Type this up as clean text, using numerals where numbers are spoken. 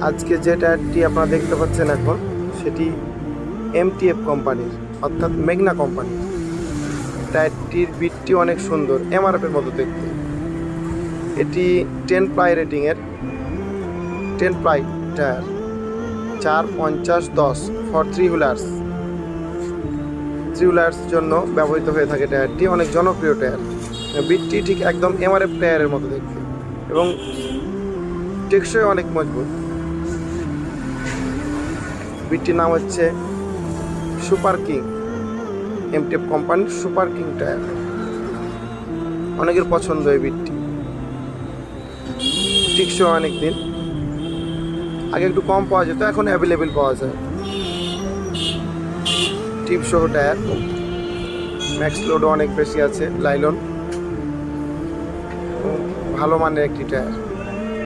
আজকে যে টায়ারটি আপনারা দেখতে পাচ্ছেন এখন সেটি এমটিএফ কোম্পানির, অর্থাৎ মেঘনা কোম্পানি। টায়ারটির বিটটি অনেক সুন্দর, এমআরএফের মতো দেখতে। এটি 10 প্লাই রেটিংয়ের 10 ply tyre, 4-50-10 for 3 wheelers. 3 wheelers জন্য ব্যবহৃত হয়ে থাকে টায়ারটি, অনেক জনপ্রিয় টায়ার। বিটটি ঠিক একদম এমআরএফ টায়ারের মতো দেখতে এবং টেকসই অনেক মজবুত। বিটটির নাম হচ্ছে সুপার কিং, এমটিএফ কোম্পানির সুপার কিং টায়ার। অনেকের পছন্দ এই বিটটি, টেকসই অনেক দিন। আগে একটু কম পাওয়া যেত, এখন অ্যাভেলেবেল পাওয়া যায়। টিপ সহ টায়ার, ম্যাক্স লোডও অনেক বেশি আছে, লাইলন, ভালো মানের একটি টায়ার।